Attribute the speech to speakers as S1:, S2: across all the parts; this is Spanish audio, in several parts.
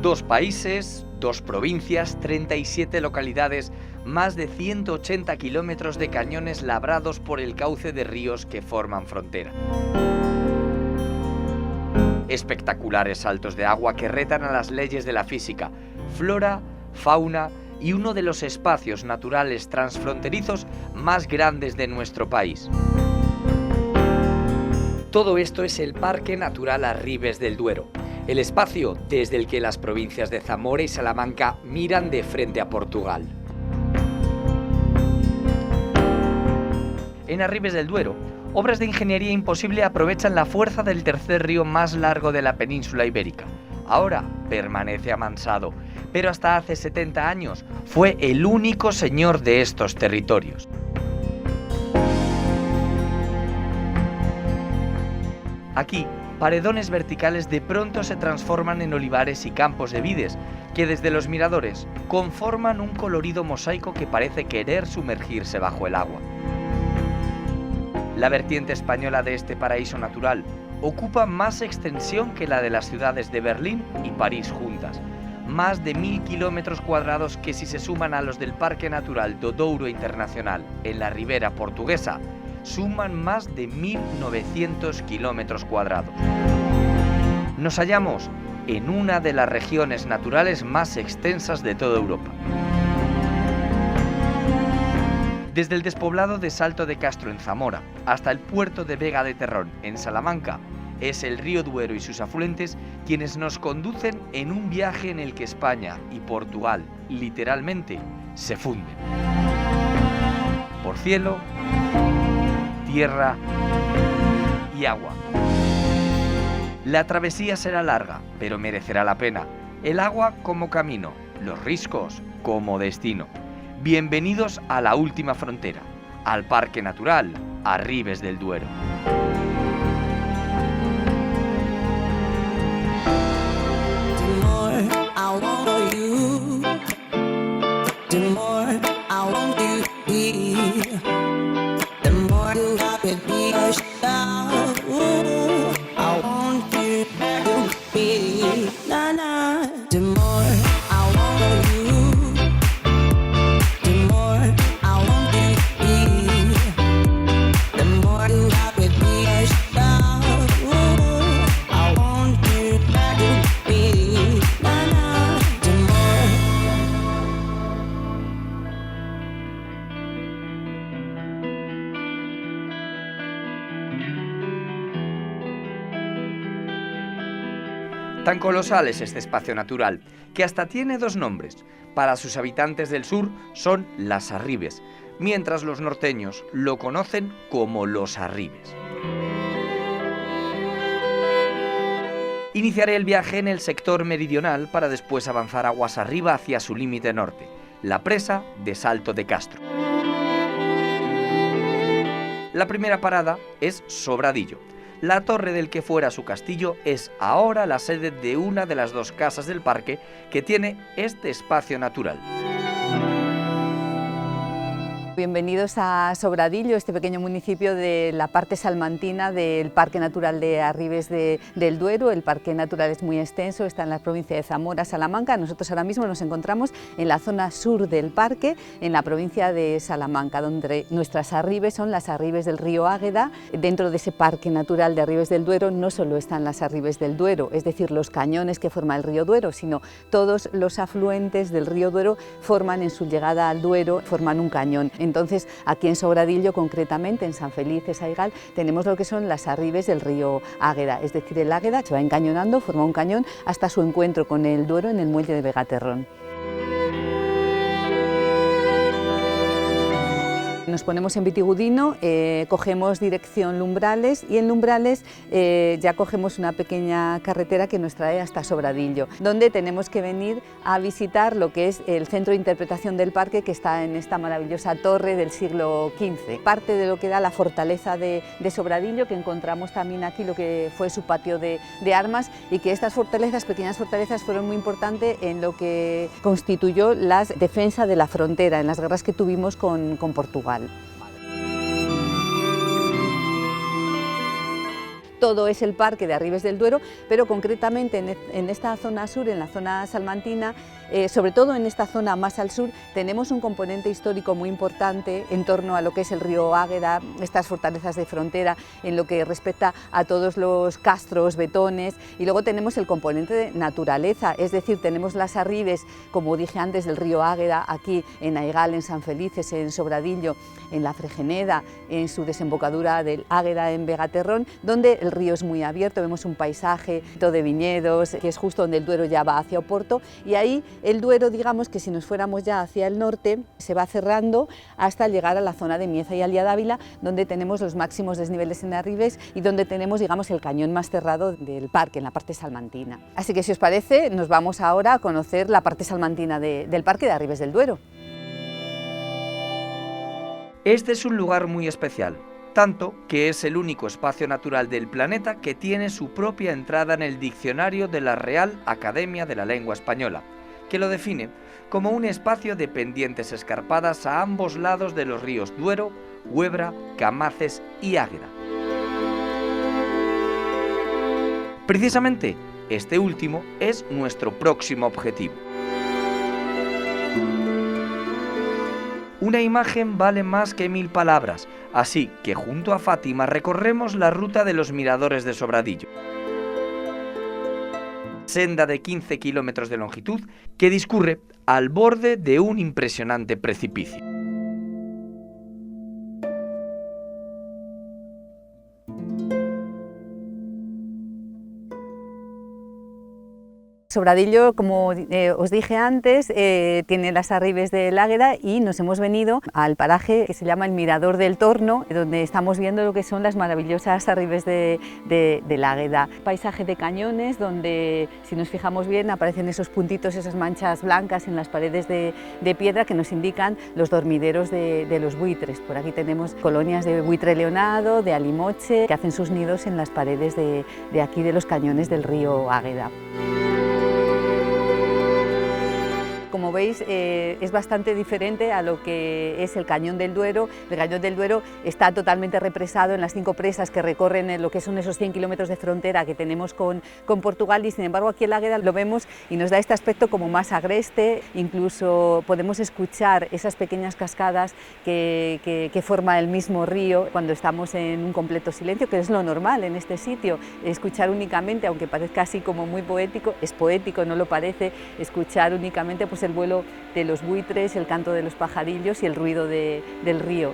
S1: 2 países, 2 provincias, 37 localidades, más de 180 kilómetros de cañones labrados por el cauce de ríos que forman frontera. Espectaculares saltos de agua que retan a las leyes de la física, flora, fauna y uno de los espacios naturales transfronterizos más grandes de nuestro país. Todo esto es el Parque Natural Arribes del Duero, el espacio desde el que las provincias de Zamora y Salamanca miran de frente a Portugal. En Arribes del Duero, obras de ingeniería imposible aprovechan la fuerza del tercer río más largo de la península ibérica. Ahora permanece amansado, pero hasta hace 70 años fue el único señor de estos territorios. Aquí, paredones verticales de pronto se transforman en olivares y campos de vides, que desde los miradores conforman un colorido mosaico que parece querer sumergirse bajo el agua. La vertiente española de este paraíso natural ocupa más extensión que la de las ciudades de Berlín y París juntas, más de 1000 kilómetros cuadrados que, si se suman a los del Parque Natural do Douro Internacional en la ribera portuguesa, suman más de 1900 kilómetros cuadrados. Nos hallamos en una de las regiones naturales más extensas de toda Europa. Desde el despoblado de Salto de Castro en Zamora hasta el puerto de Vega de Terrón en Salamanca, es el río Duero y sus afluentes quienes nos conducen en un viaje en el que España y Portugal, literalmente, se funden. Por cielo, tierra y agua. La travesía será larga, pero merecerá la pena. El agua como camino, los riscos como destino. Bienvenidos a la última frontera, al Parque Natural Arribes del Duero. Tan colosal es este espacio natural, que hasta tiene 2 nombres. Para sus habitantes del sur son las Arribes, mientras los norteños lo conocen como los Arribes. Iniciaré el viaje en el sector meridional para después avanzar aguas arriba hacia su límite norte, la presa de Salto de Castro. La primera parada es Sobradillo. La torre del que fuera su castillo es ahora la sede de una de las 2 casas del parque que tiene este espacio natural.
S2: Bienvenidos a Sobradillo, este pequeño municipio de la parte salmantina del Parque Natural de Arribes del Duero. El Parque Natural es muy extenso, está en la provincia de Zamora, Salamanca. Nosotros ahora mismo nos encontramos en la zona sur del parque, en la provincia de Salamanca, donde nuestras Arribes son las Arribes del río Águeda. Dentro de ese Parque Natural de Arribes del Duero no solo están las Arribes del Duero, es decir, los cañones que forma el río Duero, sino todos los afluentes del río Duero forman en su llegada al Duero, forman un cañón. Entonces, aquí en Sobradillo, concretamente en San Feliz de Saigal, tenemos lo que son las Arribes del río Águeda, es decir, el Águeda se va encañonando, forma un cañón hasta su encuentro con el Duero en el muelle de Vega-Terrón. Nos ponemos en Vitigudino, cogemos dirección Lumbrales y en Lumbrales ya cogemos una pequeña carretera que nos trae hasta Sobradillo, donde tenemos que venir a visitar lo que es el centro de interpretación del parque, que está en esta maravillosa torre del siglo XV. Parte de lo que era la fortaleza de Sobradillo, que encontramos también aquí lo que fue su patio de armas, y que estas fortalezas, pequeñas fortalezas, fueron muy importantes en lo que constituyó la defensa de la frontera, en las guerras que tuvimos con Portugal. todo es el parque de Arribes del Duero, pero concretamente en esta zona sur, en la zona salmantina, sobre todo en esta zona más al sur, tenemos un componente histórico muy importante en torno a lo que es el río Águeda, estas fortalezas de frontera, en lo que respecta a todos los castros, betones, y luego tenemos el componente de naturaleza, es decir, tenemos las arribes, como dije antes, del río Águeda, aquí en Aigal, en San Felices, en Sobradillo, en la Fregeneda, en su desembocadura del Águeda en Vegaterrón, donde el río es muy abierto, vemos un paisaje de viñedos, que es justo donde el Duero ya va hacia Oporto, y ahí el Duero, digamos que si nos fuéramos ya hacia el norte, se va cerrando hasta llegar a la zona de Mieza y Aliadávila, donde tenemos los máximos desniveles en Arribes y donde tenemos, digamos, el cañón más cerrado del parque, en la parte salmantina. Así que si os parece, nos vamos ahora a conocer la parte salmantina del parque de Arribes del Duero.
S1: Este es un lugar muy especial, tanto que es el único espacio natural del planeta que tiene su propia entrada en el diccionario de la Real Academia de la Lengua Española, que lo define como un espacio de pendientes escarpadas a ambos lados de los ríos Duero, Huebra, Camaces y Águeda. Precisamente, este último es nuestro próximo objetivo. Una imagen vale más que 1000 palabras, así que junto a Fátima recorremos la ruta de los miradores de Sobradillo. Senda de 15 kilómetros de longitud que discurre al borde de un impresionante precipicio.
S2: Sobradillo, como os dije antes, tiene las arribes del Águeda y nos hemos venido al paraje que se llama el Mirador del Torno, donde estamos viendo lo que son las maravillosas arribes del Águeda. Paisaje de cañones donde, si nos fijamos bien, aparecen esos puntitos, esas manchas blancas en las paredes de piedra que nos indican los dormideros de los buitres. Por aquí tenemos colonias de buitre leonado, de alimoche, que hacen sus nidos en las paredes de aquí de los cañones del río Águeda. Como veis, es bastante diferente a lo que es el Cañón del Duero. El Cañón del Duero está totalmente represado en las 5 presas que recorren lo que son esos 100 kilómetros de frontera que tenemos con Portugal, y sin embargo aquí el Águeda lo vemos y nos da este aspecto como más agreste. Incluso podemos escuchar esas pequeñas cascadas que forma el mismo río cuando estamos en un completo silencio, que es lo normal en este sitio. Escuchar únicamente, aunque parezca así como muy poético, es poético, no lo parece, escuchar únicamente pues el vuelo de los buitres, el canto de los pajarillos y el ruido del río.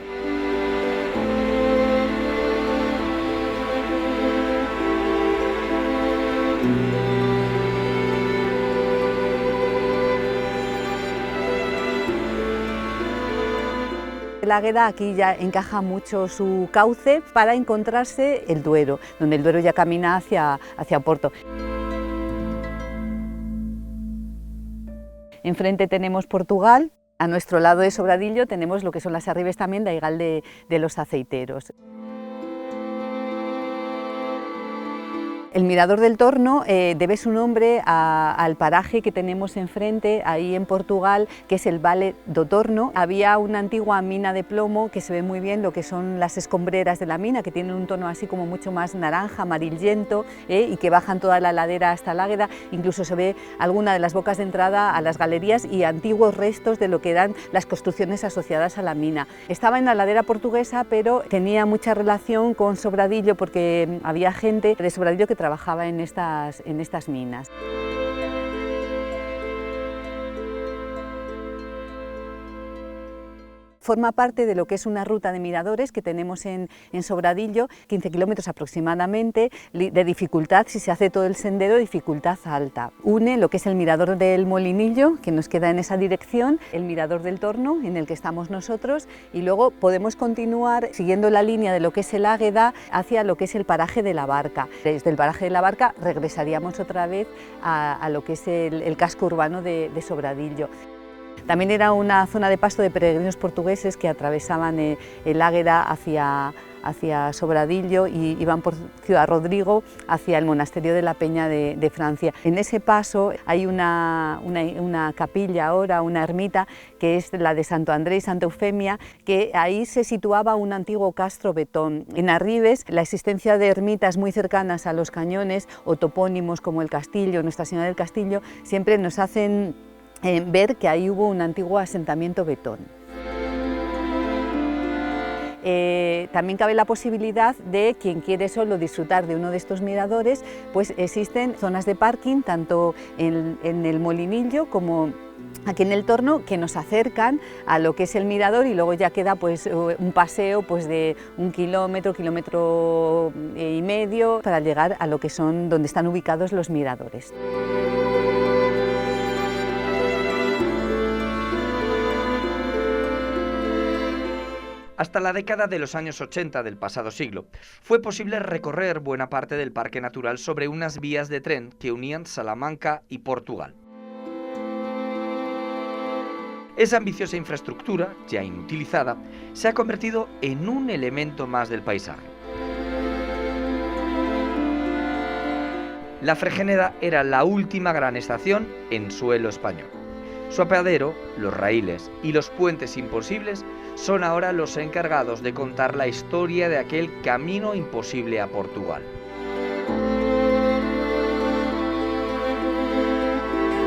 S2: El Águeda aquí ya encaja mucho su cauce para encontrarse el Duero, donde el Duero ya camina hacia Oporto. Enfrente tenemos Portugal, a nuestro lado de Sobradillo tenemos lo que son las arribes también de Aigal de los Aceiteros. El Mirador del Torno debe su nombre al paraje que tenemos enfrente, ahí en Portugal, que es el Vale do Torno. Había una antigua mina de plomo que se ve muy bien lo que son las escombreras de la mina, que tienen un tono así como mucho más naranja, amarillento, y que bajan toda la ladera hasta el Águeda. Incluso se ve alguna de las bocas de entrada a las galerías y antiguos restos de lo que eran las construcciones asociadas a la mina. Estaba en la ladera portuguesa, pero tenía mucha relación con Sobradillo porque había gente de Sobradillo que trabajaba en estas minas. Forma parte de lo que es una ruta de miradores que tenemos en Sobradillo, 15 kilómetros aproximadamente, de dificultad, si se hace todo el sendero, dificultad alta. Une lo que es el Mirador del Molinillo, que nos queda en esa dirección, el Mirador del Torno, en el que estamos nosotros, y luego podemos continuar siguiendo la línea de lo que es el Águeda hacia lo que es el paraje de la Barca. Desde el paraje de la Barca regresaríamos otra vez a lo que es el casco urbano de Sobradillo. También era una zona de paso de peregrinos portugueses que atravesaban el Águeda hacia Sobradillo y iban por Ciudad Rodrigo hacia el monasterio de la Peña de Francia. En ese paso hay una capilla ahora, una ermita, que es la de Santo Andrés y Santa Eufemia, que ahí se situaba un antiguo castro betón. En Arribes, la existencia de ermitas muy cercanas a los cañones o topónimos como el Castillo, Nuestra Señora del Castillo, siempre nos hacen ver que ahí hubo un antiguo asentamiento betón. También cabe la posibilidad de quien quiere solo disfrutar de uno de estos miradores, pues existen zonas de parking tanto en el Molinillo como aquí en el Torno, que nos acercan a lo que es el mirador, y luego ya queda pues un paseo pues de 1 kilómetro, kilómetro y medio para llegar a lo que son donde están ubicados los miradores.
S1: Hasta la década de los años 80 del pasado siglo, fue posible recorrer buena parte del Parque Natural sobre unas vías de tren que unían Salamanca y Portugal. Esa ambiciosa infraestructura, ya inutilizada, se ha convertido en un elemento más del paisaje. La Fregeneda era la última gran estación en suelo español. Su apeadero, los raíles y los puentes imposibles son ahora los encargados de contar la historia de aquel camino imposible a Portugal.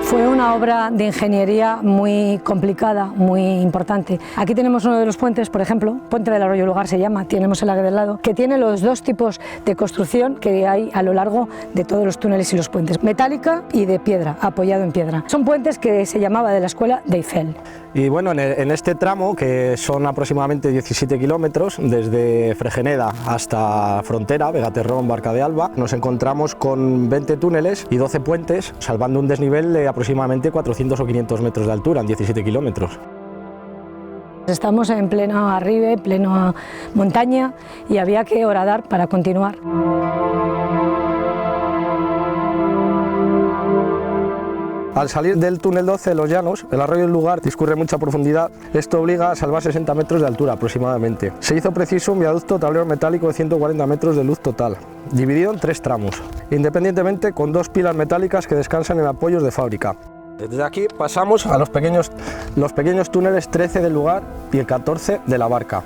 S3: Fue una obra de ingeniería muy complicada, muy importante. Aquí tenemos uno de los puentes, por ejemplo, Puente del Arroyo Lugar se llama, tenemos el Águeda del lado, que tiene los dos tipos de construcción que hay a lo largo de todos los túneles y los puentes, metálica y de piedra, apoyado en piedra. Son puentes que se llamaba de la escuela de Eiffel.
S4: Y bueno, en este tramo, que son aproximadamente 17 kilómetros, desde Fregeneda hasta Frontera, Vegaterrón, Barca de Alba, nos encontramos con 20 túneles y 12 puentes, salvando un desnivel de aproximadamente 400 o 500 metros de altura en 17 kilómetros.
S3: Estamos en pleno arribe, pleno montaña, y había que horadar para continuar.
S4: Al salir del túnel 12 de los Llanos, el arroyo del Lugar discurre mucha profundidad. Esto obliga a salvar 60 metros de altura aproximadamente. Se hizo preciso un viaducto tablero metálico de 140 metros de luz total, dividido en 3 tramos, independientemente con 2 pilas metálicas que descansan en apoyos de fábrica. Desde aquí pasamos a los pequeños túneles 13 del Lugar y el 14 de la Barca.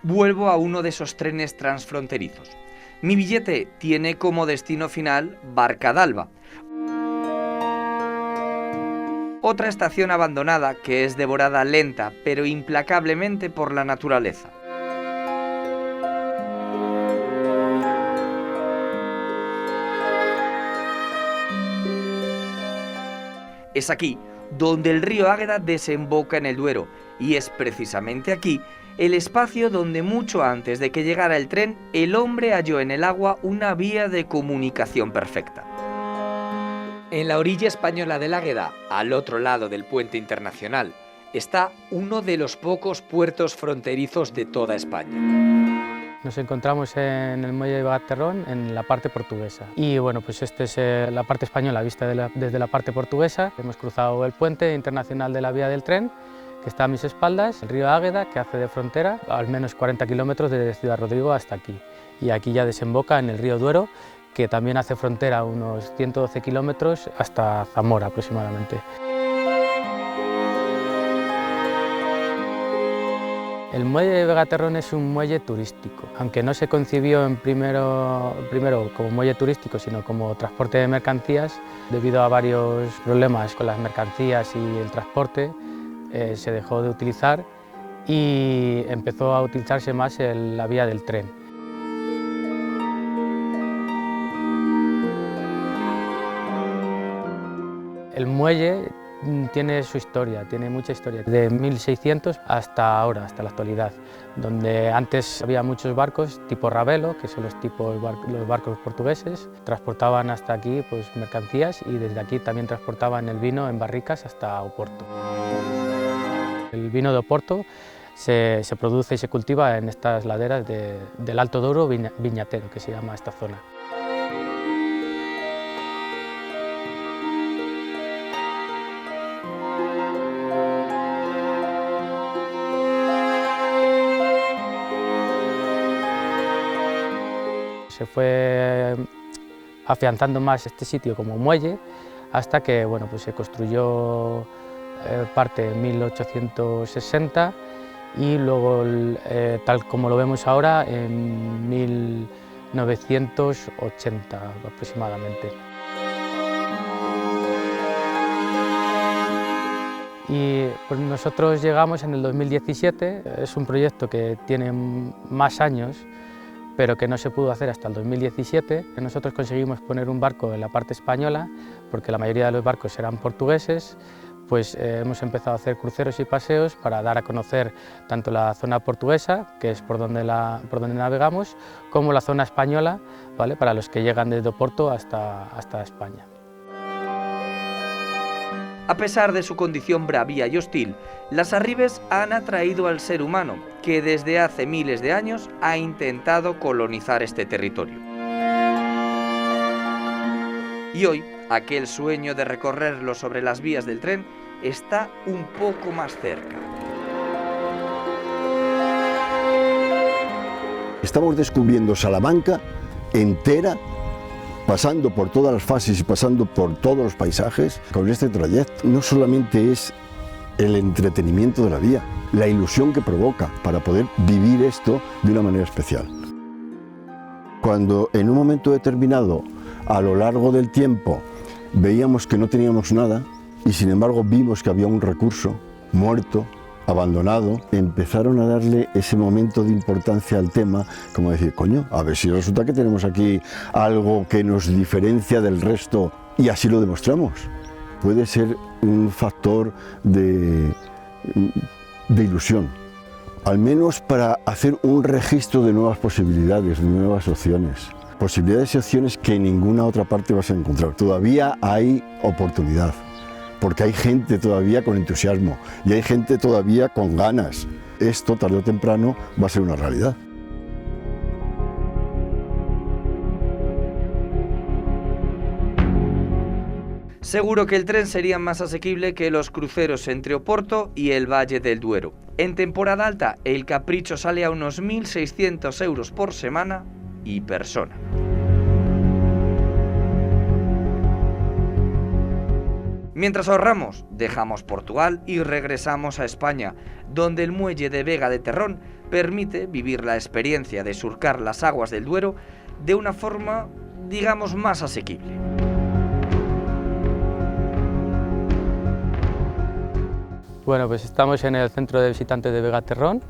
S1: Vuelvo a uno de esos trenes transfronterizos. Mi billete tiene como destino final Barca d'Alba, otra estación abandonada que es devorada lenta pero implacablemente por la naturaleza. Es aquí donde el río Águeda desemboca en el Duero, y es precisamente aquí el espacio donde mucho antes de que llegara el tren, el hombre halló en el agua una vía de comunicación perfecta. En la orilla española del Águeda, al otro lado del puente internacional, está uno de los pocos puertos fronterizos de toda España.
S5: Nos encontramos en el muelle de Vegaterrón, en la parte portuguesa. Y bueno, pues esta es la parte española vista desde la parte portuguesa. Hemos cruzado el puente internacional de la vía del tren, que está a mis espaldas, el río Águeda, que hace de frontera, al menos 40 kilómetros desde Ciudad Rodrigo hasta aquí. Y aquí ya desemboca en el río Duero, que también hace frontera unos 112 kilómetros hasta Zamora aproximadamente. El muelle de Vegaterrón es un muelle turístico, aunque no se concibió primero como muelle turístico, sino como transporte de mercancías. Debido a varios problemas con las mercancías y el transporte, se dejó de utilizar y empezó a utilizarse más la vía del tren. El muelle tiene su historia, tiene mucha historia, de 1600 hasta ahora, hasta la actualidad, donde antes había muchos barcos tipo Ravelo, que son los barcos portugueses, transportaban hasta aquí pues, mercancías, y desde aquí también transportaban el vino en barricas hasta Oporto. El vino de Oporto se produce y se cultiva en estas laderas del Alto Douro Viñatero, que se llama esta zona. Se fue afianzando más este sitio como muelle hasta que bueno, pues se construyó parte en 1860 y luego, tal como lo vemos ahora, en 1980 aproximadamente. Y pues nosotros llegamos en el 2017, es un proyecto que tiene más años, pero que no se pudo hacer hasta el 2017. Nosotros conseguimos poner un barco en la parte española, porque la mayoría de los barcos eran portugueses. Pues hemos empezado a hacer cruceros y paseos para dar a conocer tanto la zona portuguesa, que es por donde navegamos, como la zona española, ¿vale?, para los que llegan desde Oporto hasta España.
S1: A pesar de su condición bravía y hostil, las Arribes han atraído al ser humano, que desde hace miles de años ha intentado colonizar este territorio. Y hoy, aquel sueño de recorrerlo sobre las vías del tren está un poco más cerca.
S6: Estamos descubriendo Salamanca entera, pasando por todas las fases y pasando por todos los paisajes con este trayecto. No solamente es el entretenimiento de la vía, la ilusión que provoca para poder vivir esto de una manera especial. Cuando en un momento determinado, a lo largo del tiempo, veíamos que no teníamos nada y sin embargo vimos que había un recurso muerto, abandonado, empezaron a darle ese momento de importancia al tema, como decir, coño, a ver si resulta que tenemos aquí algo que nos diferencia del resto, y así lo demostramos. Puede ser un factor de ilusión, al menos para hacer un registro de nuevas posibilidades, de nuevas opciones. Posibilidades y opciones que en ninguna otra parte vas a encontrar. Todavía hay oportunidad, porque hay gente todavía con entusiasmo y hay gente todavía con ganas. Esto, tarde o temprano, va a ser una realidad.
S1: Seguro que el tren sería más asequible que los cruceros entre Oporto y el Valle del Duero. En temporada alta, el capricho sale a unos 1.600 euros por semana y persona. Mientras ahorramos, dejamos Portugal y regresamos a España, donde el muelle de Vega de Terrón permite vivir la experiencia de surcar las aguas del Duero de una forma, digamos, más asequible.
S5: Bueno, pues estamos en el centro de visitantes de Vega Terrón.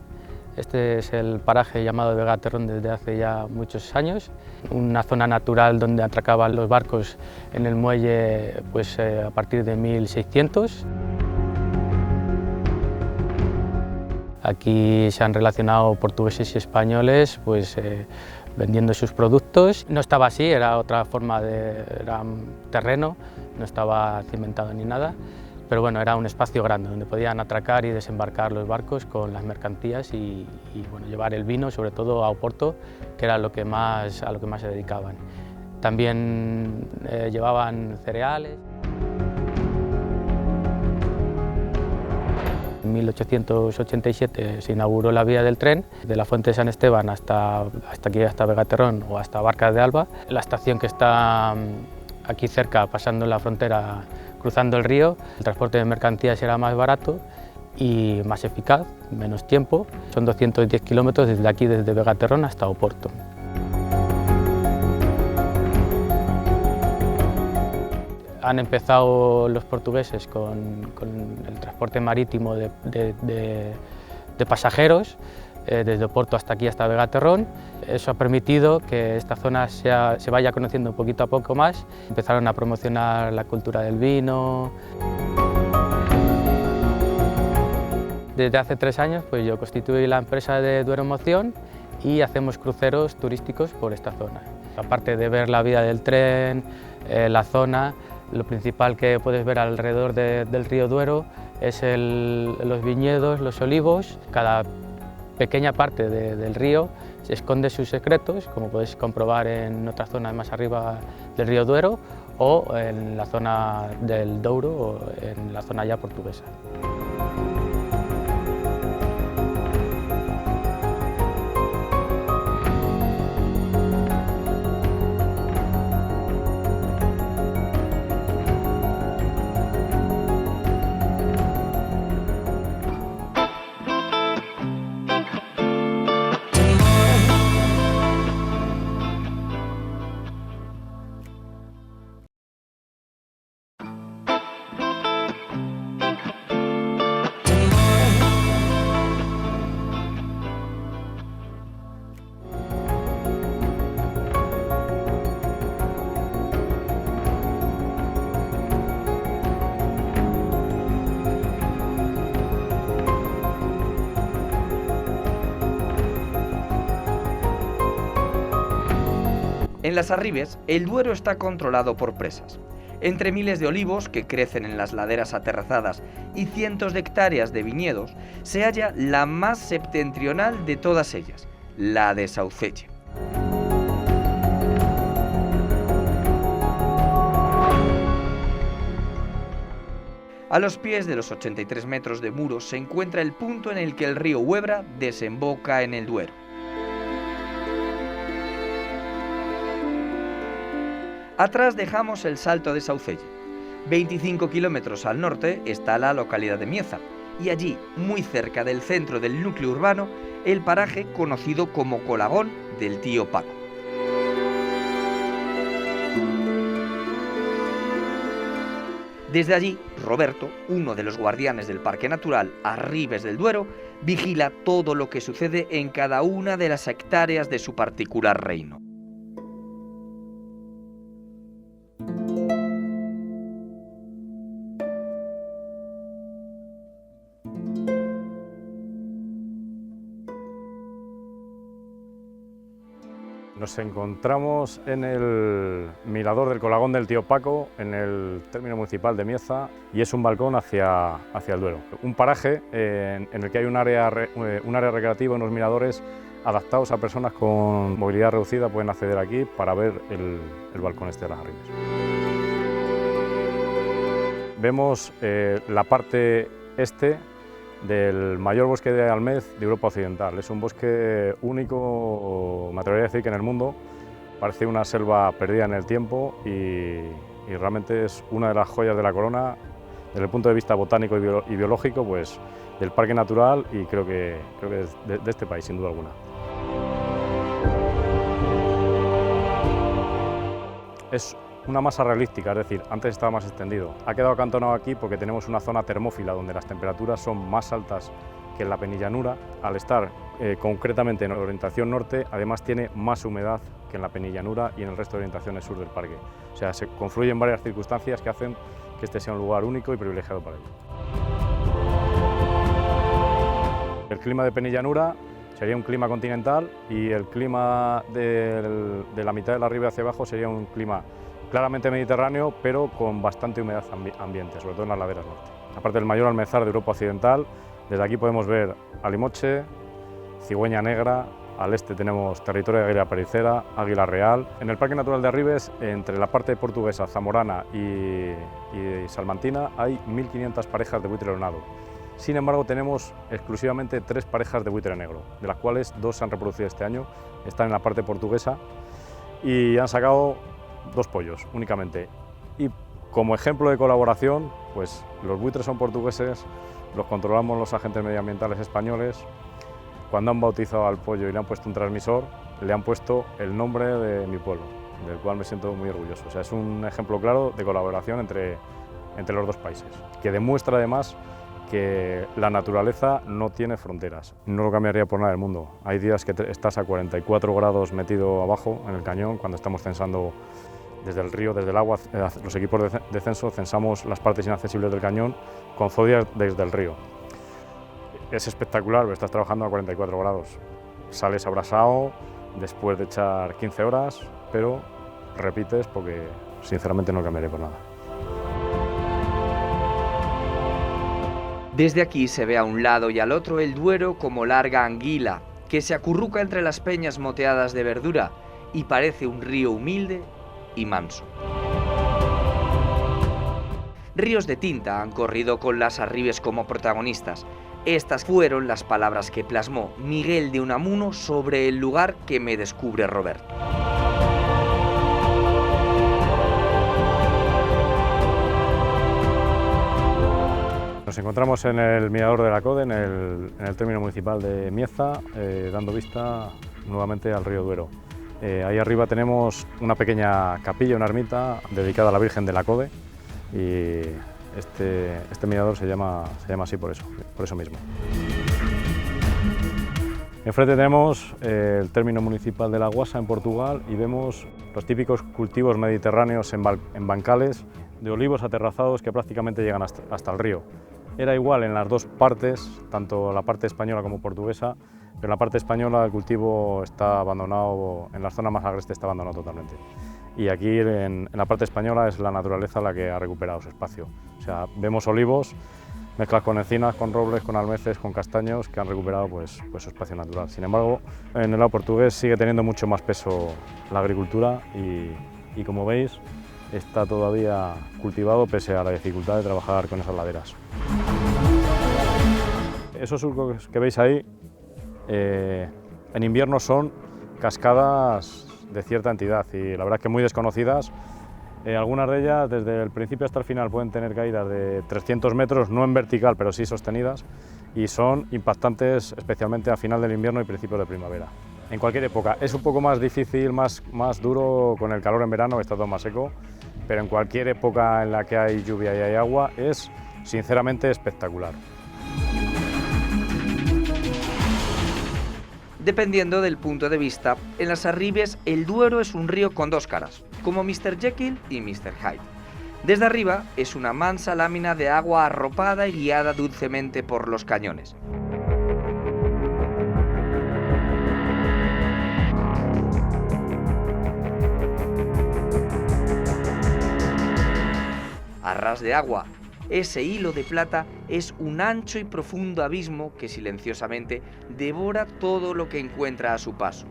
S5: Este es el paraje llamado Vega Terrón desde hace ya muchos años, una zona natural donde atracaban los barcos en el muelle pues, a partir de 1600. Aquí se han relacionado portugueses y españoles pues, vendiendo sus productos. No estaba así, era otra forma era un terreno, no estaba cimentado ni nada. Pero bueno, era un espacio grande donde podían atracar y desembarcar los barcos con las mercancías y bueno, llevar el vino, sobre todo a Oporto, que era a lo que más se dedicaban. También llevaban cereales. En 1887 se inauguró la vía del tren, de la Fuente de San Esteban hasta aquí, hasta Vega Terrón o hasta Barcas de Alba. La estación que está aquí cerca, pasando la frontera, cruzando el río, el transporte de mercancías era más barato y más eficaz, menos tiempo. Son 210 kilómetros desde aquí, desde Vega Terrón hasta Oporto. Han empezado los portugueses con el transporte marítimo de pasajeros, desde Oporto hasta aquí, hasta Vega Terrón. Eso ha permitido que esta zona se vaya conociendo poquito a poco más. Empezaron a promocionar la cultura del vino. Desde hace 3 años pues yo constituí la empresa de Duero Moción y hacemos cruceros turísticos por esta zona. Aparte de ver la vía del tren, la zona, lo principal que puedes ver alrededor del río Duero es los viñedos, los olivos. Cada pequeña parte del río esconde sus secretos, como podéis comprobar en otra zona más arriba del río Duero o en la zona del Douro o en la zona ya portuguesa.
S1: En las Arribes, el Duero está controlado por presas. Entre miles de olivos que crecen en las laderas aterrazadas y cientos de hectáreas de viñedos, se halla la más septentrional de todas ellas, la de Saucelle. A los pies de los 83 metros de muros se encuentra el punto en el que el río Huebra desemboca en el Duero. Atrás dejamos el Salto de Saucelle. 25 kilómetros al norte está la localidad de Mieza, y allí, muy cerca del centro del núcleo urbano, el paraje conocido como Colagón del Tío Paco. Desde allí, Roberto, uno de los guardianes del Parque Natural Arribes del Duero, vigila todo lo que sucede en cada una de las hectáreas de su particular reino.
S7: Nos encontramos en el mirador del Colagón del Tío Paco, en el término municipal de Mieza, y es un balcón hacia el Duero. Un paraje en el que hay un área recreativa, unos miradores adaptados a personas con movilidad reducida, pueden acceder aquí para ver el balcón este de las Arribes. Vemos la parte este del mayor bosque de almez de Europa Occidental. Es un bosque único, me atrevería a decir que en el mundo. Parece una selva perdida en el tiempo y realmente es una de las joyas de la corona desde el punto de vista botánico y biológico, pues, del parque natural, y creo que de este país, sin duda alguna. Es una masa realística, es decir, antes estaba más extendido. Ha quedado acantonado aquí porque tenemos una zona termófila donde las temperaturas son más altas que en la penillanura. Al estar concretamente en orientación norte, además tiene más humedad que en la penillanura y en el resto de orientaciones sur del parque. O sea, se confluyen varias circunstancias que hacen que este sea un lugar único y privilegiado para ello. El clima de penillanura sería un clima continental y el clima de la mitad de la Arribes hacia abajo sería un clima claramente mediterráneo, pero con bastante humedad ambiente, sobre todo en las laderas norte. Aparte del mayor almezar de Europa Occidental, desde aquí podemos ver Alimoche, Cigüeña Negra, al este tenemos territorio de águila pericera, águila real. En el Parque Natural de Arribes, entre la parte portuguesa, zamorana y salmantina, hay 1.500 parejas de buitre leonado. Sin embargo, tenemos exclusivamente 3 parejas de buitre negro, de las cuales 2 se han reproducido este año, están en la parte portuguesa y han sacado 2 pollos únicamente. Y como ejemplo de colaboración, pues los buitres son portugueses, los controlamos los agentes medioambientales españoles. Cuando han bautizado al pollo y le han puesto un transmisor, le han puesto el nombre de mi pueblo, del cual me siento muy orgulloso. O sea, es un ejemplo claro de colaboración entre los 2 países, que demuestra además que la naturaleza no tiene fronteras. No lo cambiaría por nada del mundo. Hay días que estás a 44 grados metido abajo en el cañón, cuando estamos censando desde el río, desde el agua, los equipos de censo censamos las partes inaccesibles del cañón con zodias desde el río. Es espectacular, pero estás trabajando a 44 grados. Sales abrasado después de echar 15 horas, pero repites porque sinceramente no lo cambiaré por nada.
S1: Desde aquí se ve a un lado y al otro el Duero como larga anguila, que se acurruca entre las peñas moteadas de verdura y parece un río humilde y manso. Ríos de tinta han corrido con las Arribes como protagonistas. Estas fueron las palabras que plasmó Miguel de Unamuno sobre el lugar que me descubre Roberto.
S7: Nos encontramos en el mirador de la Code, en el término municipal de Mieza, dando vista nuevamente al río Duero. Ahí arriba tenemos una pequeña capilla, una ermita dedicada a la Virgen de la Code, y este mirador se llama así por eso mismo. Enfrente tenemos el término municipal de La Guasa en Portugal y vemos los típicos cultivos mediterráneos en bancales de olivos aterrazados que prácticamente llegan hasta el río. Era igual en las 2 partes, tanto la parte española como portuguesa. pero en la parte española el cultivo está abandonado, en las zonas más agrestes está abandonado totalmente. Y aquí en la parte española es la naturaleza la que ha recuperado su espacio. O sea, vemos olivos mezclas con encinas, con robles, con almeces, con castaños, que han recuperado pues su espacio natural. Sin embargo, en el lado portugués sigue teniendo mucho más peso la agricultura y como veis, está todavía cultivado pese a la dificultad de trabajar con esas laderas. Esos surcos que veis ahí, en invierno son cascadas de cierta entidad y la verdad es que muy desconocidas. Algunas de ellas, desde el principio hasta el final, pueden tener caídas de 300 metros, no en vertical, pero sí sostenidas, y son impactantes especialmente a final del invierno y principios de primavera. En cualquier época es un poco más difícil, más duro con el calor en verano, que está todo más seco, pero en cualquier época en la que hay lluvia y hay agua es sinceramente espectacular.
S1: Dependiendo del punto de vista, en las Arribes el Duero es un río con dos caras, como Mr. Jekyll y Mr. Hyde. Desde arriba es una mansa lámina de agua arropada y guiada dulcemente por los cañones. A ras de agua, ese hilo de plata es un ancho y profundo abismo que silenciosamente devora todo lo que encuentra a su paso.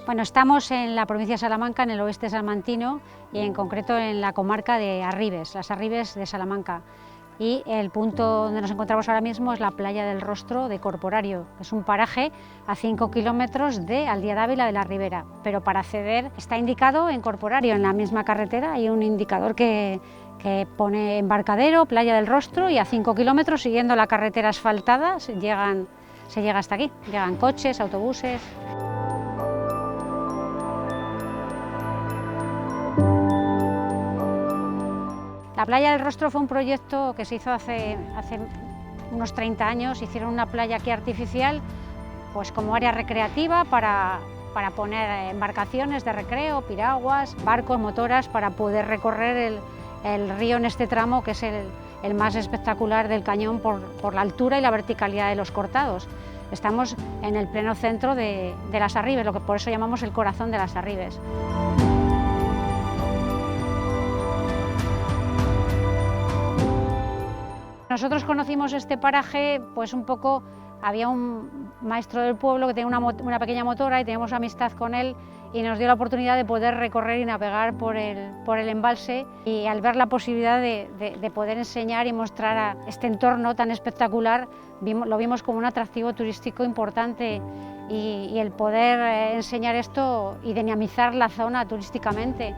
S8: Bueno, estamos en la provincia de Salamanca, en el oeste salmantino y en concreto en la comarca de Arribes, las Arribes de Salamanca. Y el punto donde nos encontramos ahora mismo es la playa del Rostro de Corporario. Es un paraje a 5 kilómetros de Aldea d'Ávila de la Ribera, pero para acceder está indicado en Corporario, en la misma carretera hay un indicador que pone embarcadero, playa del Rostro, y a 5 kilómetros siguiendo la carretera asfaltada se llega hasta aquí, llegan coches, autobuses. La playa del Rostro fue un proyecto que se hizo hace unos 30 años. Hicieron una playa aquí artificial, pues como área recreativa para poner embarcaciones de recreo, piraguas, barcos, motoras, para poder recorrer el río en este tramo que es el más espectacular del cañón por la altura y la verticalidad de los cortados. Estamos en el pleno centro de las Arribes, lo que por eso llamamos el corazón de las Arribes. Nosotros conocimos este paraje, pues un poco, había un maestro del pueblo que tenía una pequeña motora y teníamos amistad con él y nos dio la oportunidad de poder recorrer y navegar por el embalse, y al ver la posibilidad de poder enseñar y mostrar a este entorno tan espectacular, lo vimos como un atractivo turístico importante y el poder enseñar esto y dinamizar la zona turísticamente.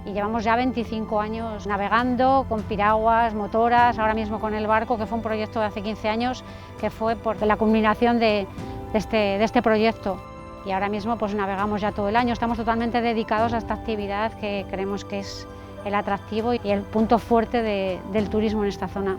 S8: Y llevamos ya 25 años navegando con piraguas, motoras, ahora mismo con el barco, que fue un proyecto de hace 15 años, que fue por la culminación de este proyecto. Y ahora mismo pues navegamos ya todo el año, estamos totalmente dedicados a esta actividad que creemos que es el atractivo y el punto fuerte del turismo en esta zona.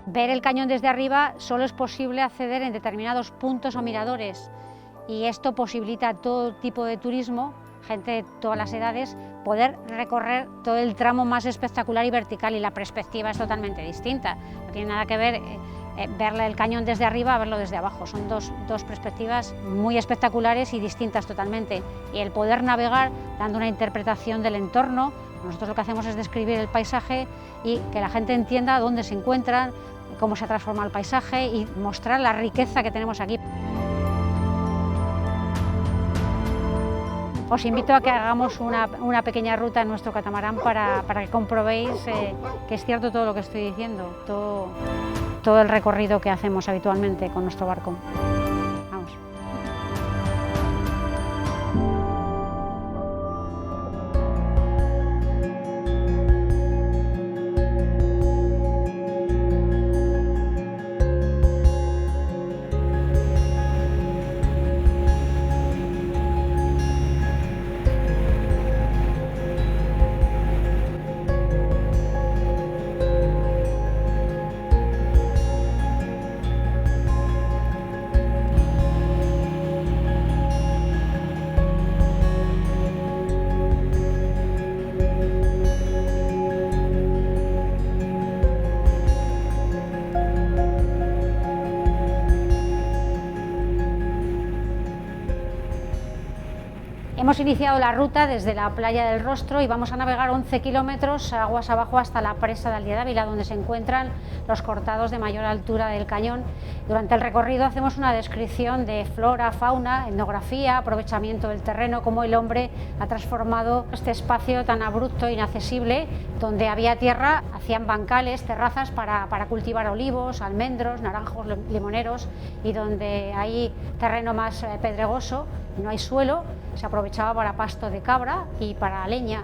S8: Ver el cañón desde arriba solo es posible acceder en determinados puntos o miradores, y esto posibilita a todo tipo de turismo, gente de todas las edades, poder recorrer todo el tramo más espectacular y vertical, y la perspectiva es totalmente distinta. No tiene nada que ver ver el cañón desde arriba a verlo desde abajo. Son dos perspectivas muy espectaculares y distintas totalmente. Y el poder navegar dando una interpretación del entorno, nosotros lo que hacemos es describir el paisaje y que la gente entienda dónde se encuentran, cómo se transforma el paisaje y mostrar la riqueza que tenemos aquí. Os invito a que hagamos una pequeña ruta en nuestro catamarán para que comprobéis que es cierto todo lo que estoy diciendo, todo el recorrido que hacemos habitualmente con nuestro barco. Vamos. Hemos iniciado la ruta desde la playa del Rostro y vamos a navegar 11 kilómetros aguas abajo hasta la presa de Aldea Dávila, donde se encuentran los cortados de mayor altura del cañón. Durante el recorrido hacemos una descripción de flora, fauna, etnografía, aprovechamiento del terreno, cómo el hombre ha transformado este espacio tan abrupto e inaccesible, donde había tierra, hacían bancales, terrazas para cultivar olivos, almendros, naranjos, limoneros, y donde hay terreno más pedregoso, no hay suelo, se aprovechaba para pasto de cabra y para leña.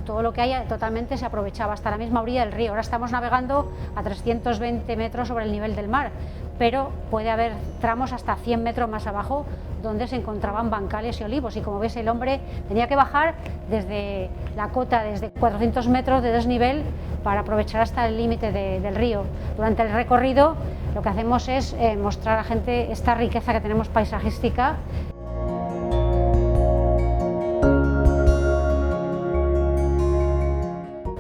S8: Todo lo que haya totalmente se aprovechaba hasta la misma orilla del río. Ahora estamos navegando a 320 metros sobre el nivel del mar, pero puede haber tramos hasta 100 metros más abajo donde se encontraban bancales y olivos, y como ves el hombre tenía que bajar desde la cota, desde 400 metros de desnivel para aprovechar hasta el límite del río. Durante el recorrido lo que hacemos es mostrar a la gente esta riqueza que tenemos paisajística.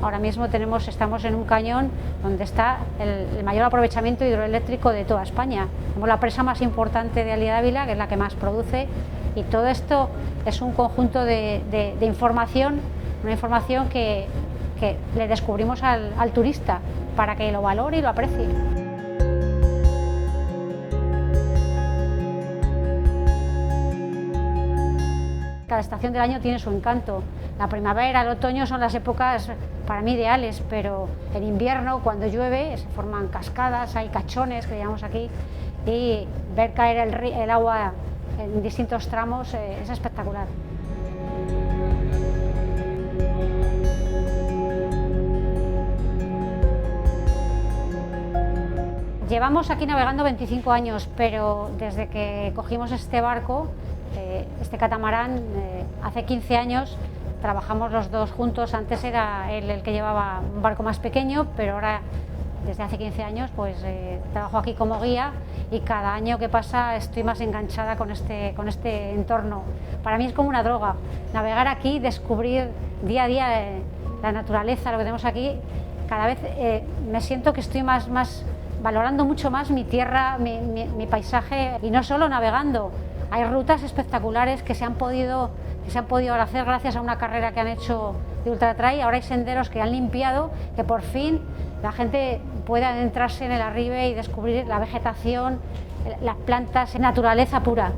S8: Ahora mismo estamos en un cañón donde está el mayor aprovechamiento hidroeléctrico de toda España. Tenemos la presa más importante de Aldea Dávila, que es la que más produce, y todo esto es un conjunto de información, una información que le descubrimos al turista para que lo valore y lo aprecie. Cada estación del año tiene su encanto. La primavera, el otoño son las épocas para mí ideales, pero en invierno, cuando llueve, se forman cascadas, hay cachones que llamamos aquí, y ver caer el agua en distintos tramos es espectacular. Llevamos aquí navegando 25 años, pero desde que cogimos este barco, este catamarán, hace 15 años trabajamos los dos juntos. Antes era él el que llevaba un barco más pequeño, pero ahora desde hace 15 años pues trabajo aquí como guía, y cada año que pasa estoy más enganchada con este entorno. Para mí es como una droga, navegar aquí, descubrir día a día la naturaleza, lo que tenemos aquí. Cada vez me siento que estoy valorando mucho más mi tierra, mi paisaje, y no solo navegando. Hay rutas espectaculares que se han podido hacer gracias a una carrera que han hecho de ultratrail. Ahora hay senderos que han limpiado, que por fin la gente puede adentrarse en el arribe y descubrir la vegetación, las plantas, naturaleza pura.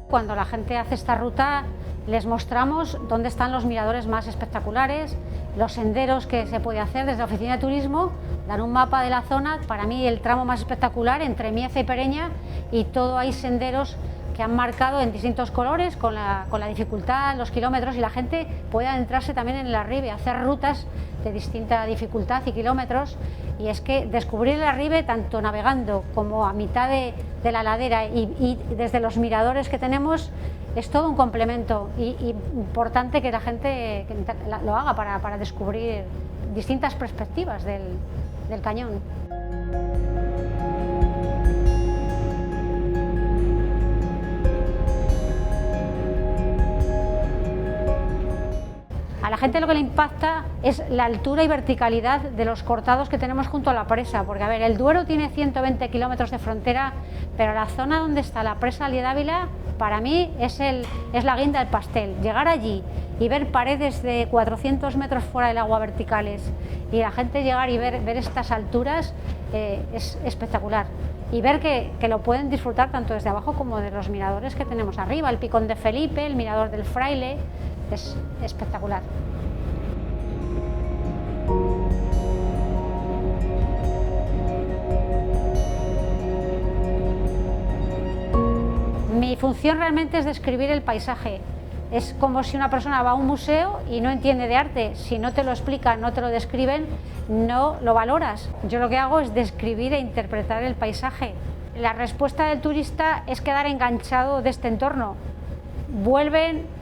S8: Cuando la gente hace esta ruta les mostramos dónde están los miradores más espectaculares, los senderos que se puede hacer. Desde la oficina de turismo dan un mapa de la zona. Para mí el tramo más espectacular entre Mieza y Pereña, y todo hay senderos que han marcado en distintos colores con la dificultad, los kilómetros, y la gente puede adentrarse también en el arribe, hacer rutas de distinta dificultad y kilómetros. Y es que descubrir el arribe, tanto navegando como a mitad de la ladera y desde los miradores que tenemos, es todo un complemento, y importante que la gente lo haga para descubrir distintas perspectivas del cañón. A la gente lo que le impacta es la altura y verticalidad de los cortados que tenemos junto a la presa, porque a ver, el Duero tiene 120 kilómetros de frontera, pero la zona donde está la presa Aldea Dávila, para mí es la guinda del pastel. Llegar allí y ver paredes de 400 metros fuera del agua verticales, y la gente llegar y ver estas alturas es espectacular. Y ver que lo pueden disfrutar tanto desde abajo como de los miradores que tenemos arriba, el Picón de Felipe, el mirador del Fraile, es espectacular. Mi función realmente es describir el paisaje. Es como si una persona va a un museo y no entiende de arte. Si no te lo explican, no te lo describen, no lo valoras. Yo lo que hago es describir e interpretar el paisaje. La respuesta del turista es quedar enganchado de este entorno. Vuelven,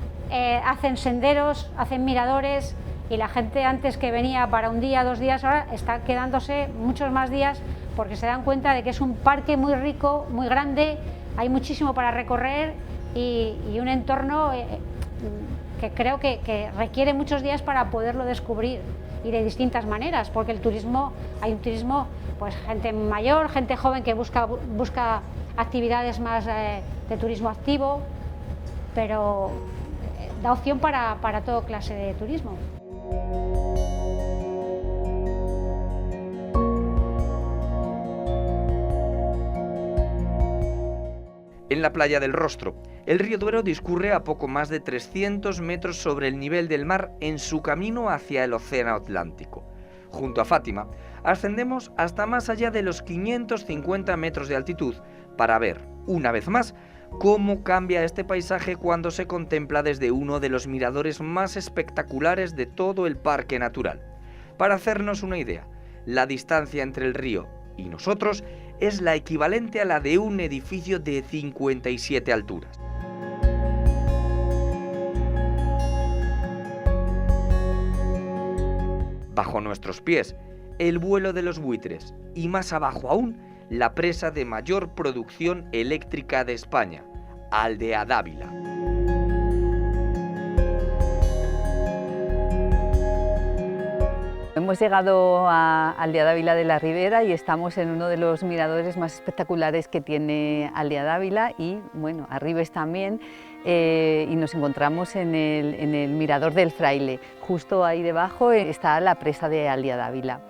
S8: hacen senderos, hacen miradores, y la gente antes que venía para un día, 2 días, ahora está quedándose muchos más días, porque se dan cuenta de que es un parque muy rico, muy grande, hay muchísimo para recorrer, y un entorno que creo que requiere muchos días para poderlo descubrir, y de distintas maneras, porque hay un turismo, pues gente mayor, gente joven que busca actividades más de turismo activo, pero da opción para toda clase de turismo.
S1: En la playa del Rostro, el río Duero discurre a poco más de 300 metros sobre el nivel del mar en su camino hacia el océano Atlántico. Junto a Fátima, ascendemos hasta más allá de los 550 metros de altitud para ver, una vez más, cómo cambia este paisaje cuando se contempla desde uno de los miradores más espectaculares de todo el parque natural. Para hacernos una idea, la distancia entre el río y nosotros es la equivalente a la de un edificio de 57 alturas. Bajo nuestros pies, el vuelo de los buitres y más abajo aún, la presa de mayor producción eléctrica de España, Aldea Dávila.
S2: Hemos llegado a Aldea Dávila de la Ribera y estamos en uno de los miradores más espectaculares que tiene Aldea Dávila y, bueno, Arribes también, y nos encontramos en el mirador del Fraile. Justo ahí debajo está la presa de Aldea Dávila.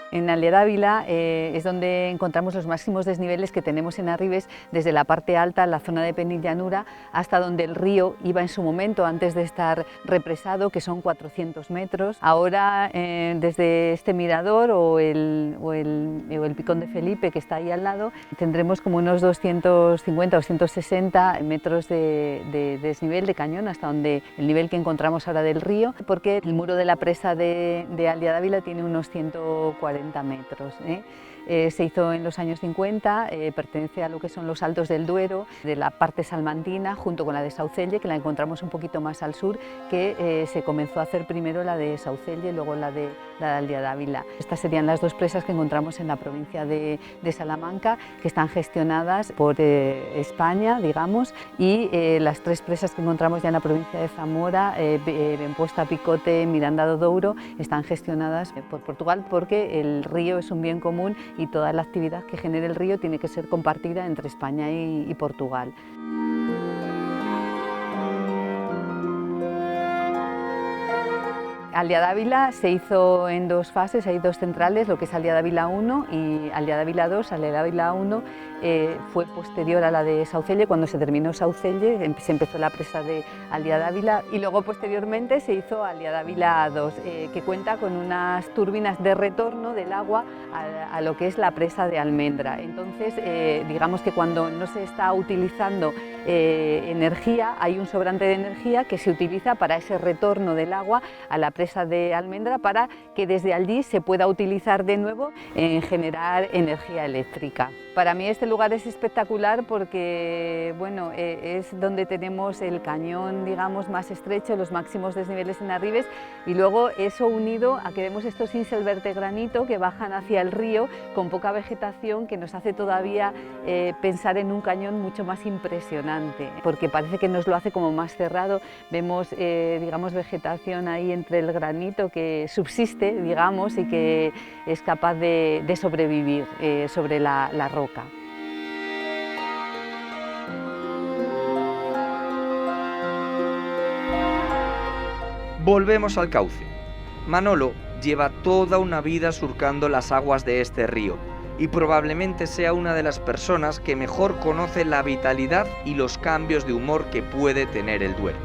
S2: En Aldea Dávila es donde encontramos los máximos desniveles que tenemos en Arribes, desde la parte alta, la zona de penillanura, hasta donde el río iba en su momento antes de estar represado, que son 400 metros. Ahora, desde este mirador o el Picón de Felipe, que está ahí al lado, tendremos como unos 250 o 260 metros de desnivel de cañón, hasta donde el nivel que encontramos ahora del río, porque el muro de la presa de Aldea Dávila tiene unos 140 metros. Se hizo en los años 50, pertenece a lo que son los Altos del Duero, de la parte salmantina, junto con la de Saucelle, que la encontramos un poquito más al sur, que se comenzó a hacer primero la de Saucelle y luego la de Aldea Dávila. Estas serían las dos presas que encontramos en la provincia de Salamanca, que están gestionadas por España, digamos, y las tres presas que encontramos ya en la provincia de Zamora, Benposta, Picote, Miranda do Douro, están gestionadas por Portugal, porque el río es un bien común y toda la actividad que genere el río tiene que ser compartida entre España y Portugal. Aldea Dávila se hizo en dos fases, hay dos centrales, lo que es Aldea Dávila 1 y Aldea Dávila 2. Aldea Dávila 1 fue posterior a la de Saucelle. Cuando se terminó Saucelle se empezó la presa de Aldea Dávila y luego posteriormente se hizo Aldea Dávila 2, que cuenta con unas turbinas de retorno del agua a lo que es la presa de Almendra. Entonces, digamos que cuando no se está utilizando energía, hay un sobrante de energía que se utiliza para ese retorno del agua a la presa de Almendra, para que desde allí se pueda utilizar de nuevo en generar energía eléctrica. Para mí este lugar es espectacular porque, bueno, es donde tenemos el cañón, digamos, más estrecho, los máximos desniveles en Arribes, y luego eso unido a que vemos estos inselberg de granito que bajan hacia el río con poca vegetación, que nos hace todavía pensar en un cañón mucho más impresionante, porque parece que nos lo hace como más cerrado. Vemos, digamos, vegetación ahí entre el granito que subsiste, digamos, y que es capaz de sobrevivir sobre la roca.
S1: Volvemos al cauce. Manolo lleva toda una vida surcando las aguas de este río y probablemente sea una de las personas que mejor conoce la vitalidad y los cambios de humor que puede tener el Duero.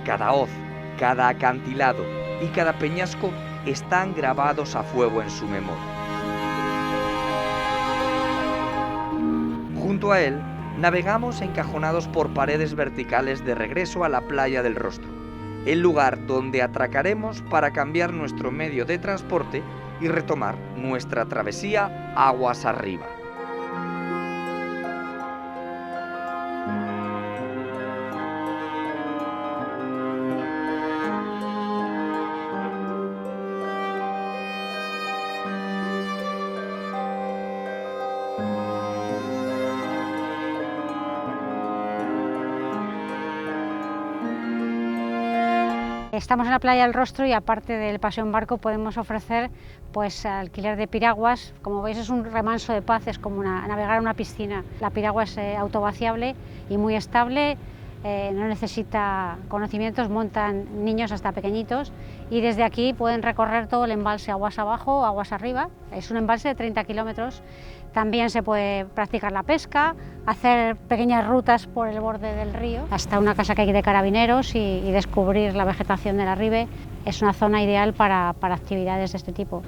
S1: Cada hoz, cada acantilado y cada peñasco están grabados a fuego en su memoria. Junto a él, navegamos encajonados por paredes verticales de regreso a la playa del Rostro, el lugar donde atracaremos para cambiar nuestro medio de transporte y retomar nuestra travesía aguas arriba.
S8: Estamos en la playa del Rostro y aparte del paseo en barco podemos ofrecer pues alquiler de piraguas. Como veis es un remanso de paz, es como navegar en una piscina. La piragua es autovaciable y muy estable, no necesita conocimientos, montan niños hasta pequeñitos y desde aquí pueden recorrer todo el embalse aguas abajo, aguas arriba. Es un embalse de 30 kilómetros. También se puede practicar la pesca, hacer pequeñas rutas por el borde del río, hasta una casa que hay de carabineros y descubrir la vegetación del Arribe. Es una zona ideal para actividades de este tipo.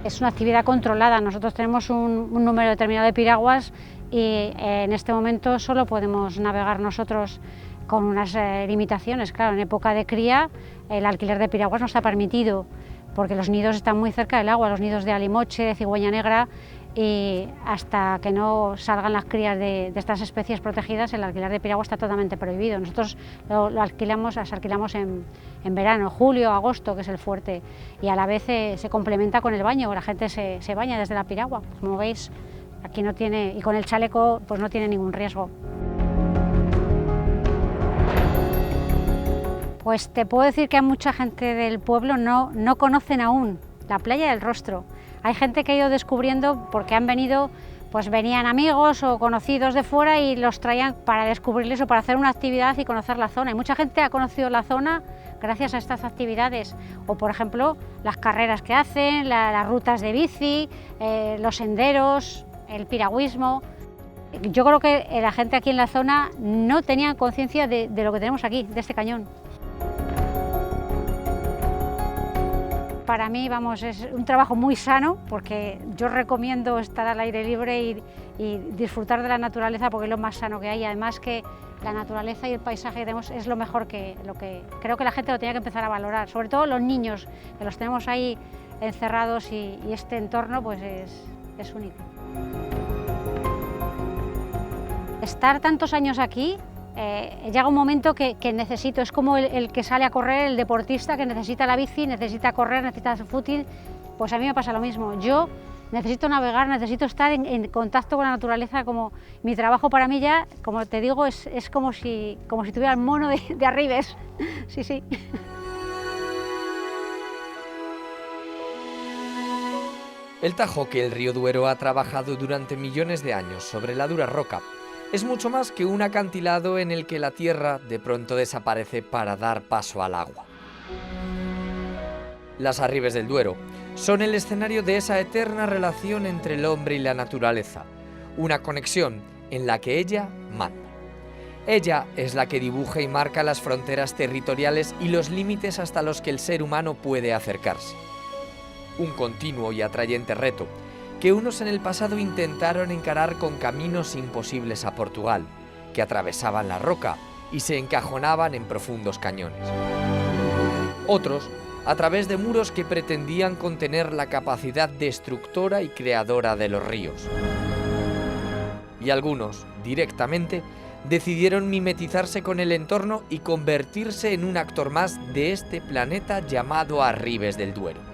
S8: Es una actividad controlada, nosotros tenemos un número determinado de piraguas y en este momento solo podemos navegar nosotros con unas limitaciones. Claro, en época de cría el alquiler de piraguas no está permitido porque los nidos están muy cerca del agua, los nidos de alimoche, de cigüeña negra, y hasta que no salgan las crías de estas especies protegidas el alquiler de piragua está totalmente prohibido. Nosotros las alquilamos en verano, julio, agosto, que es el fuerte, y a la vez se complementa con el baño, la gente se baña desde la piragua, como veis aquí no tiene, y con el chaleco pues no tiene ningún riesgo. Pues te puedo decir que a mucha gente del pueblo no conocen aún la playa del Rostro. Hay gente que ha ido descubriendo porque han venido, pues venían amigos o conocidos de fuera y los traían para descubrirles o para hacer una actividad y conocer la zona. Y mucha gente ha conocido la zona gracias a estas actividades. O por ejemplo, las carreras que hacen, las rutas de bici, los senderos, el piragüismo. Yo creo que la gente aquí en la zona no tenía conciencia de lo que tenemos aquí, de este cañón. Para mí, vamos, es un trabajo muy sano porque yo recomiendo estar al aire libre y disfrutar de la naturaleza porque es lo más sano que hay. Además que la naturaleza y el paisaje que tenemos es lo mejor lo que creo que la gente lo tenía que empezar a valorar, sobre todo los niños que los tenemos ahí encerrados y este entorno pues es único. Estar tantos años aquí, llega un momento que necesito, es como el que sale a correr, el deportista que necesita la bici, necesita correr, necesita hacer footing, pues a mí me pasa lo mismo. Yo necesito navegar, necesito estar en contacto con la naturaleza, como mi trabajo para mí ya, como te digo, es como si tuviera el mono de Arribes, sí, sí.
S1: El Tajo que el río Duero ha trabajado durante millones de años sobre la dura roca es mucho más que un acantilado en el que la tierra de pronto desaparece para dar paso al agua. Las Arribes del Duero son el escenario de esa eterna relación entre el hombre y la naturaleza, una conexión en la que ella manda. Ella es la que dibuja y marca las fronteras territoriales y los límites hasta los que el ser humano puede acercarse. Un continuo y atrayente reto que unos en el pasado intentaron encarar con caminos imposibles a Portugal, que atravesaban la roca y se encajonaban en profundos cañones. Otros, a través de muros que pretendían contener la capacidad destructora y creadora de los ríos. Y algunos, directamente, decidieron mimetizarse con el entorno y convertirse en un actor más de este planeta llamado Arribes del Duero.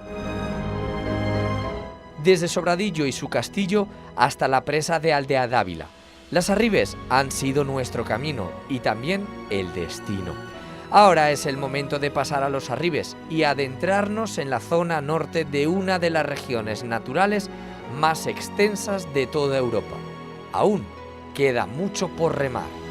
S1: Desde Sobradillo y su castillo hasta la presa de Aldea Dávila, las Arribes han sido nuestro camino y también el destino. Ahora es el momento de pasar a los Arribes y adentrarnos en la zona norte de una de las regiones naturales más extensas de toda Europa. Aún queda mucho por remar.